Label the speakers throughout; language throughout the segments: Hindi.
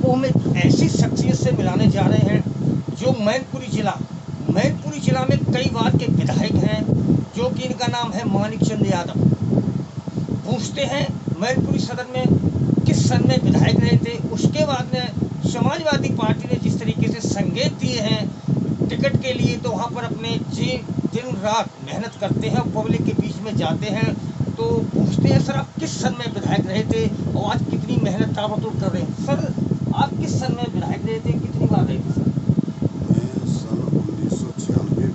Speaker 1: आपको हम एक ऐसी शख्सियत से मिलाने जा रहे हैं जो मैनपुरी जिला में कई बार के विधायक हैं, जो कि इनका नाम है मानिक चंद यादव। पूछते हैं मैनपुरी सदर में किस सन में विधायक रहे थे। उसके बाद में समाजवादी पार्टी ने जिस तरीके से संकेत दिए हैं टिकट के लिए, तो वहाँ पर अपने दिन रात मेहनत करते हैं और पब्लिक के बीच में जाते हैं। तो पूछते हैं सर, आप किस सन में विधायक रहे थे और आज कितनी मेहनत ताबड़तोड़ कर रहे हैं। सर, आप किस सन में विधायक रहे थे, कितनी बार रहे थे सर?
Speaker 2: मैं सन 1996 में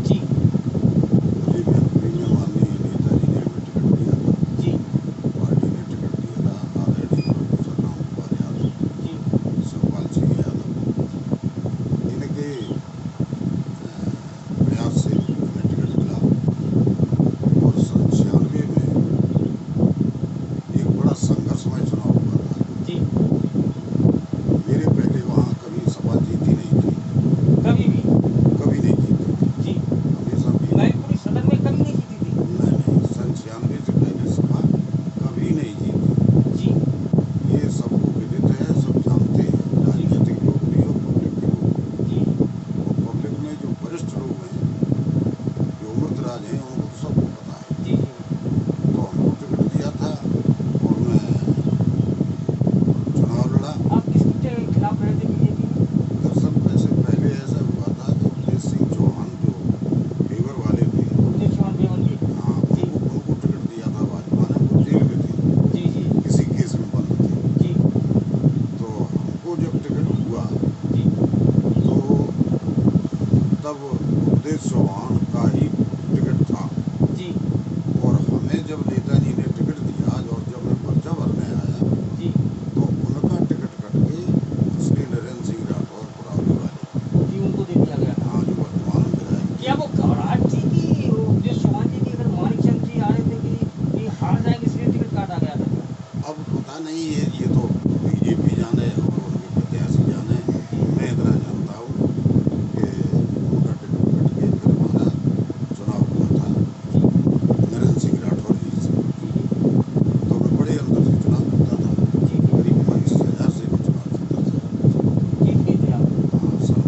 Speaker 1: जी
Speaker 2: मुझे मैनपुरी में माननीय नेताजी ने हमें टिकट दिया था।
Speaker 1: जी
Speaker 2: पार्टी ने टिकट दिया था आदरणीय प्रोफेसर राम गोपाल यादव,
Speaker 1: जी
Speaker 2: शिवपाल सिंह यादव, इनके प्रयास से हमें टिकट मिला। और सन 96 में एक बड़ा संघर्षमय चुनाव हुआ था।
Speaker 1: जी
Speaker 2: मेरे पहले वहाँ कभी सपा जीती नहीं थी,
Speaker 1: कभी भी
Speaker 2: कभी नहीं जीती थी,
Speaker 1: जी
Speaker 2: हमेशा भी
Speaker 1: मैनपुरी सदर में कभी नहीं जीती थी।
Speaker 2: नहीं, सन 96 से पहले सपा कभी नहीं जीती।
Speaker 1: जी
Speaker 2: ये सबको विदित है, सब जानते हैं, राजनीतिक लोग भी और पब्लिक के लोग भी।
Speaker 1: जी
Speaker 2: और पब्लिक में जो वरिष्ठ लोग हैं, जो उम्रदराज हैं, उनको तो सबको पता है।
Speaker 1: जी जी
Speaker 2: तो हमको टिकट दिया था और मैं चुनाव लड़ा।
Speaker 1: आप किसके खिलाफ रहे थे बीजेपी में?
Speaker 2: दरअसल वैसे पहले ऐसा हुआ था कि उपदेश सिंह चौहान जो फेवर वाले थे,
Speaker 1: उपदेश चौहान बेवन जी।
Speaker 2: हाँ,
Speaker 1: जी
Speaker 2: उनको टिकट दिया था भाजपा ने। वो जेल में थे,
Speaker 1: जी जी
Speaker 2: किसी केस में बंद थे।
Speaker 1: जी
Speaker 2: तो हमको जब टिकट हुआ
Speaker 1: जी
Speaker 2: तो तब उपदेश चौहान का ही टिकट था।
Speaker 1: जी
Speaker 2: और हमें जब नेताजी ने टिकट दिया और जब मैं पर्चा भरने आया
Speaker 1: जी
Speaker 2: तो उनका टिकट कट के श्री नरेंद्र सिंह राठौर पुरावली वाले,
Speaker 1: जी उनको दे दिया गया था।
Speaker 2: हाँ, जो वर्तमान में विधायक
Speaker 1: क्या
Speaker 2: थे।
Speaker 1: वो घबराहट थी कि उपदेश चौहान जी की, अगर मानिक चंद जी आ रहे थे कि हार जाएंगे इसलिए टिकट काटा गया था क्या?
Speaker 2: अब पता नहीं, ये तो बीजेपी जाने और उनके प्रत्याशी जाने। मैं इतना जानता हूँ कि उनका टिकट कट के फिर हमारा चुनाव हुआ था नरेंद्र सिंह राठौर जी से।
Speaker 1: जी जी
Speaker 2: तो मैं बड़े अंतर से चुनाव जीता था,
Speaker 1: जी जी
Speaker 2: करीब 22,000 से मैं चुनाव जीता था।
Speaker 1: जीत गए थे आप।
Speaker 2: हाँ, सन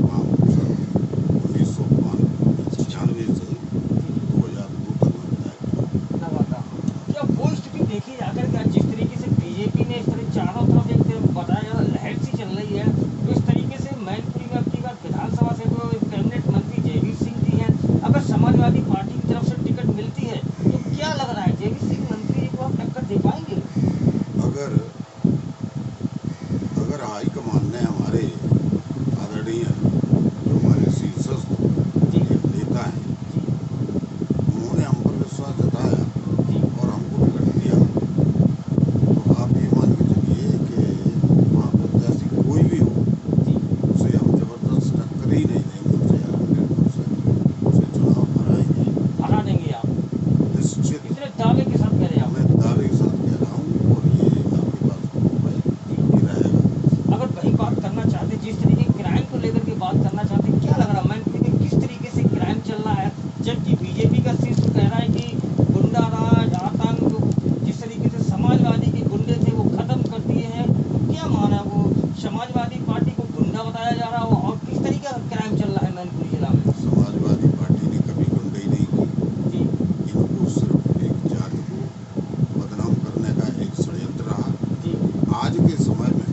Speaker 2: 1995 से
Speaker 1: जी जी
Speaker 2: 2002 तक मैं विधायक रहा।
Speaker 1: लगातार। क्या वो स्थिति देखी जाकर क्या, जिस तरीके से बीजेपी ने इस तरह चारों तरफ एक बताया जा रहा लहर सी चल रही है, तो इस तरीके से मैनपुरी में अब की बार विधानसभा से तो कैबिनेट मंत्री जयवीर सिंह जी हैं। अगर समाजवादी पार्टी की तरफ से टिकट मिलती है तो क्या लग रहा है जयवीर सिंह मंत्री जी को आप टक्कर दे पाएंगे?
Speaker 2: अगर अगर हाईकमान ने हमारे आदरणीय जो हमारे शीर्षस्थ
Speaker 1: जी
Speaker 2: नेता हैं,
Speaker 1: जी
Speaker 2: उन्होंने हम पर विश्वास जताया
Speaker 1: जी
Speaker 2: और हमको टिकट दिया, तो आप ये मान के चलिए कि वहाँ प्रत्याशी कोई भी हो,
Speaker 1: जी
Speaker 2: उसे हम जबरदस्त टक्कर ही नहीं देंगे, उसे 100% उसे चुनाव हराएंगे
Speaker 1: हरा देंगे आप,
Speaker 2: निश्चित।
Speaker 1: इतने दावे के साथ कह रहे हैं
Speaker 2: मैं
Speaker 1: आप?
Speaker 2: दावे के साथ कह रहा हूँ और ये आपके पास प्रूफ है,
Speaker 1: जी
Speaker 2: ये रहेगा।
Speaker 1: अगर वही बात करना चाहते, जिस तरीके क्राइम को लेकर के बात करना चाहते, क्या लग रहा है मैनपुरी में किस तरीके से क्राइम चल रहा है, जबकि बीजेपी का शीर्ष कह रहा है कि गुंडाराज आतंक जिस तरीके से समाजवादी के गुंडे थे वो खत्म कर दिए हैं। तो क्या माना, वो समाजवादी पार्टी को गुंडा बताया जा रहा हो और किस तरीके का क्राइम चल रहा है मैनपुरी जिला में?
Speaker 2: समाजवादी पार्टी ने कभी गुंडाई नहीं की।
Speaker 1: जी
Speaker 2: इनको सिर्फ एक जाति को बदनाम करने का एक षड्यंत्र रहा।
Speaker 1: जी
Speaker 2: आज के समय में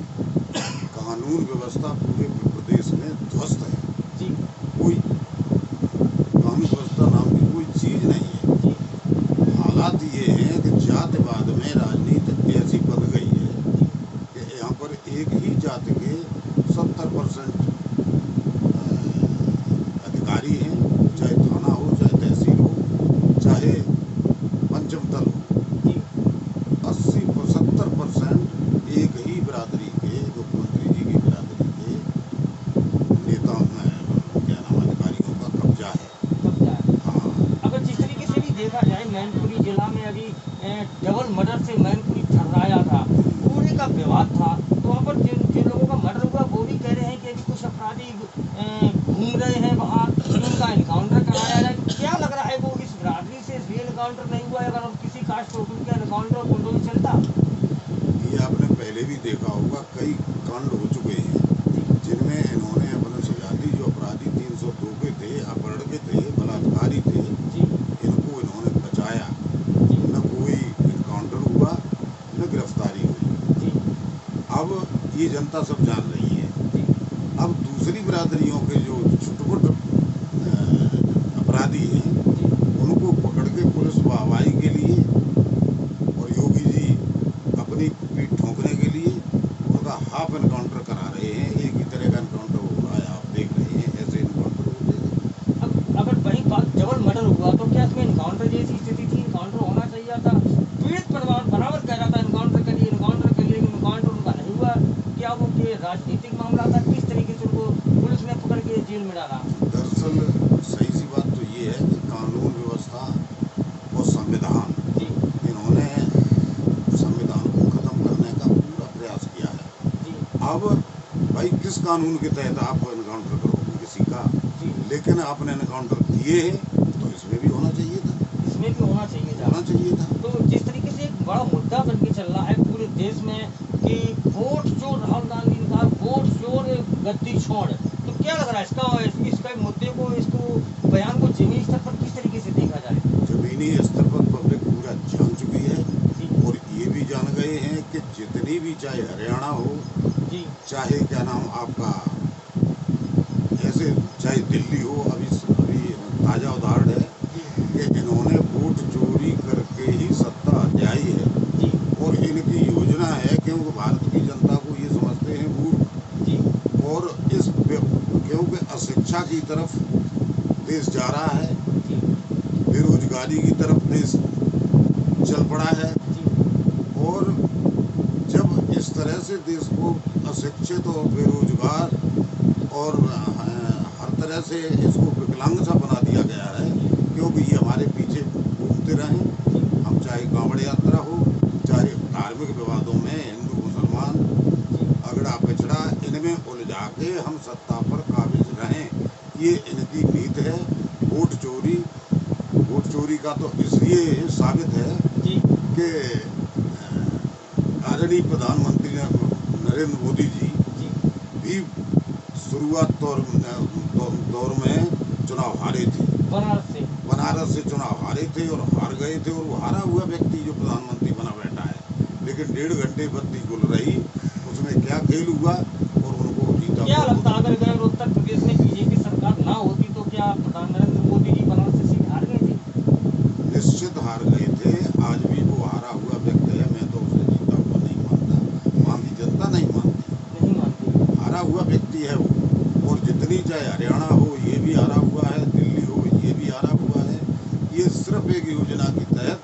Speaker 2: कानून व्यवस्था पूरे प्रदेश में ध्वस्त है।
Speaker 1: जी
Speaker 2: कोई कानून व्यवस्था नाम की कोई चीज नहीं है।
Speaker 1: जी
Speaker 2: हालात ये हैं कि जातिवाद में राजनीति ऐसी बन गई है
Speaker 1: जी
Speaker 2: कि यहाँ पर एक ही जाति के 70% अधिकारी हैं, चाहे थाना हो, चाहे तहसील हो, चाहे पंचम दल हो।
Speaker 1: जी
Speaker 2: 70% एक ही बिरादरी के, मुख्यमंत्री जी की बिरादरी के नेता क्या नाम अधिकारियों का कब्जा है।
Speaker 1: कब्जा है।
Speaker 2: हाँ,
Speaker 1: अगर जिस तरीके से भी देखा जाए मैनपुरी जिला में अभी डबल मर्डर से मैनपुरी थर्राया था, पूरे का विवाद था, तो वहाँ पर जिन जिन लोगों का मर्डर हुआ वो भी कह रहे हैं कि अभी कुछ अपराधी घूम रहे हैं वहाँ, उनका एनकाउंटर कराया जाए। तो क्या लग रहा है, वो इस बिरादरी से इसलिए एनकाउंटर नहीं हुआ है? अगर किसी कास्ट को उनका एनकाउंटर चलता।
Speaker 2: ये आपने पहले भी देखा होगा, कई कांड हो चुके हैं जिनमें इन्होंने अपने सजाती जो अपराधी 302 के थे, अपहरण के थे, बलात्कारी थे, इनको इन्होंने बचाया। न कोई इनकाउंटर हुआ, न गिरफ्तारी हुई। अब ये जनता सब जान रही है। अब दूसरी बिरादरियों के जो छुटपुट अपराधी हैं, उनको पकड़ के पुलिस वाहवाही के लिए और योगी जी अपनी पीठ ठोंकने के लिए उनका हाफ एनकाउंटर करा रहे हैं। एक ही तरह का एनकाउंटर हो रहा है, आप देख रहे हैं, ऐसे एनकाउंटर होते हैं।
Speaker 1: अब अगर वही बात डबल मर्डर हुआ तो क्या इसमें इनकाउंटर जैसी स्थिति थी? इनकाउंटर होना चाहिए था। पीड़ित परिवार बराबर कह रहा था इनकाउंटर करिए, लेकिन इनकाउंटर उनका नहीं हुआ। क्या वो कि राजनीतिक मामला था? किस तरीके से उनको पुलिस ने पकड़ के जेल में डाला?
Speaker 2: दरअसल सही सी बात तो ये है कि कानून व्यवस्था और संविधान, इन्होंने संविधान को खत्म करने का पूरा प्रयास किया है। अब भाई किस कानून के तहत आप एनकाउंटर करोगे किसी का? लेकिन आपने एनकाउंटर किए हैं तो इसमें भी होना चाहिए था।
Speaker 1: इसमें भी होना चाहिए था। तो जिस तरीके से एक बड़ा मुद्दा बन के चल रहा है पूरे देश में कि वोट चोर राहुल गांधी ने कहा, वोट चोर गद्दी छोड़, तो क्या लग रहा है इसका मुद्दे को, इसको बयान को जमीनी स्तर पर किस तरीके से देखा जाए?
Speaker 2: जमीनी स्तर पर पब्लिक पूरा जान चुकी है और ये भी जान गए हैं कि जितनी भी, चाहे हरियाणा हो, चाहे क्या नाम आपका ऐसे, चाहे दिल्ली हो, अभी ताज़ा उदाहरण है कि इन्होंने वोट चोरी करके ही सत्ता हथियाई है। और इनकी योजना है क्योंकि भारत की जनता को ये समझते हैं मूर्ख, और इस क्योंकि अशिक्षा की तरफ देश जा रहा है, बेरोजगारी की तरफ देश चल पड़ा है, और जब इस तरह से देश को अशिक्षित और बेरोजगार और हर तरह से इसको विकलांग सा बना दिया गया है, क्योंकि ये हमारे पीछे घूमते रहें। हम चाहे कांवड़ यात्रा हो, चाहे धार्मिक विवादों में हिंदू मुसलमान अगड़ा पिछड़ा, इनमें उलझा के हम सत्ता पर काबिज रहें, ये इनकी नीति है। वोट चोरी का तो इसलिए साबित है कि आदरणीय प्रधानमंत्री नरेंद्र मोदी जी भी शुरुआत दौर में चुनाव हारे थे, बनारस से चुनाव हारे थे और हार गए थे, और वो हारा हुआ व्यक्ति जो प्रधानमंत्री बना बैठा है। लेकिन 1.5 घंटे बत्ती गुल रही, उसमें क्या खेल हुआ और उनको जीता।
Speaker 1: क्या लगता है अगर उत्तर प्रदेश में बीजेपी सरकार ना होती तो क्या प्रधानमंत्री नरेंद्र मोदी जी बनारस से सीट हार गए थे?
Speaker 2: निश्चित हार गए थे। आज भी वो हारा हुआ व्यक्ति है, मैं तो उसे जीता हुआ नहीं मानता, वहाँ की जनता नहीं मानती। हारा हुआ व्यक्ति है वो, और जितनी, चाहे हरियाणा हो ये भी हारा हुआ है, दिल्ली हो ये भी हारा हुआ है। ये सिर्फ एक योजना के तहत,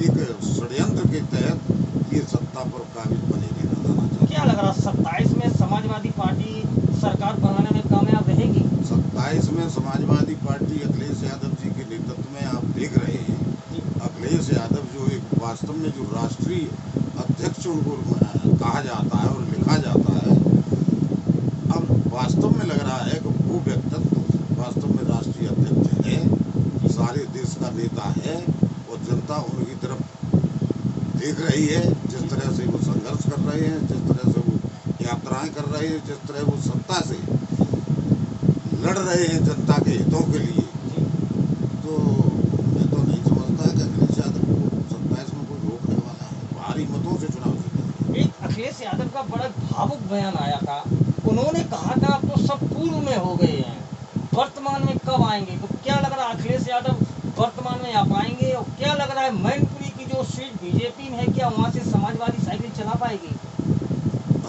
Speaker 2: एक षड्यंत्र के तहत ये सत्ता पर काबिज बने रहना चाहते।
Speaker 1: क्या लग रहा 27 में समाजवादी पार्टी सरकार बनाने में कामयाब रहेगी?
Speaker 2: 27 में समाजवादी पार्टी अखिलेश यादव जी के नेतृत्व में, आप देख रहे हैं अखिलेश यादव जो एक वास्तव में जो राष्ट्रीय अध्यक्ष उनको कहा जाता है और लिखा जाता है, अब वास्तव में लग रहा है कि वो व्यक्तित्व वास्तव में राष्ट्रीय अध्यक्ष है, सारे देश का नेता है, और जनता उनकी तरफ देख रही है। जिस तरह से वो संघर्ष कर रहे हैं, जिस तरह से वो यात्राएं कर रहे हैं, जिस तरह वो सत्ता से लड़ रहे हैं जनता के हितों के लिए, तो मैं तो नहीं समझता कि अखिलेश यादव को 27 में कोई रोकने वाला है। भारी मतों से चुनाव जीतेंगे।
Speaker 1: एक अखिलेश यादव का बड़ा भावुक बयान आया था, उन्होंने कहा था अब तो सब पूर्व में हो गए हैं, वर्तमान में कब आएंगे? तो क्या लग रहा है अखिलेश यादव वर्तमान में आ पाएंगे? और क्या लग रहा है मैनपुरी की जो सीट बीजेपी में है, क्या वहाँ से समाजवादी साइकिल चला पाएगी?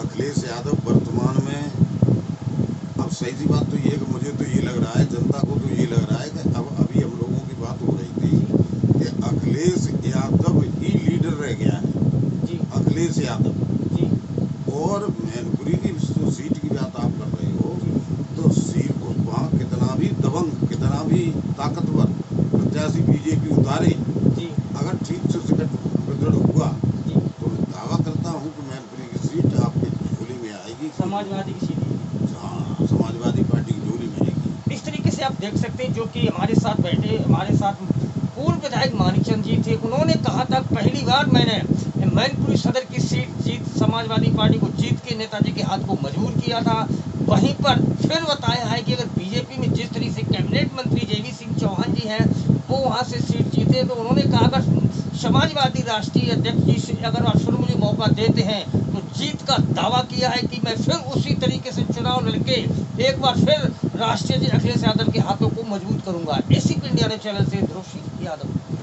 Speaker 2: अखिलेश यादव वर्तमान में, अब सही सी बात तो ये है कि मुझे तो ये लग रहा है, जनता को तो ये लग रहा है कि अब अभी हम लोगों की बात हो रही थी कि अखिलेश यादव ही लीडर रह गया है। अखिलेश यादव और मैनपुरी की जो सीट की बात आप कर रहे हो, तो सीट वहाँ कितना भी दबंग, कितना भी ताकतवर प्रत्याशी बीजेपी उतारे, अगर ठीक से विदृढ़ हुआ तो मैं दावा करता हूँ कि मैनपुरी की सीट आपके झोली में आएगी,
Speaker 1: समाजवादी की सीट।
Speaker 2: हाँ, समाजवादी पार्टी की झोली में आएगी।
Speaker 1: इस तरीके से आप देख सकते हैं, जो कि हमारे साथ बैठे, हमारे साथ पूर्व विधायक मानिक चंद जी थे, उन्होंने कहा था पहली बार मैंने मैनपुरी सदर की सीट जीत समाजवादी पार्टी को जीत के नेताजी के हाथ को मजबूर किया था। वहीं पर फिर बताया है कि अगर बीजेपी में जिस तरीके से कैबिनेट मंत्री जेवी सिंह चौहान जी हैं वो वहां से सीट जीते, तो उन्होंने कहा अगर समाजवादी राष्ट्रीय अध्यक्ष जी से अगर आप फिर मुझे मौका देते हैं तो जीत का दावा किया है कि मैं फिर उसी तरीके से चुनाव लड़के एक बार फिर राष्ट्रीय अध्यक्ष अखिलेश यादव के हाथों को मजबूत करूंगा। एसीपी इंडिया ने चैनल से ध्रुव सिंह यादव।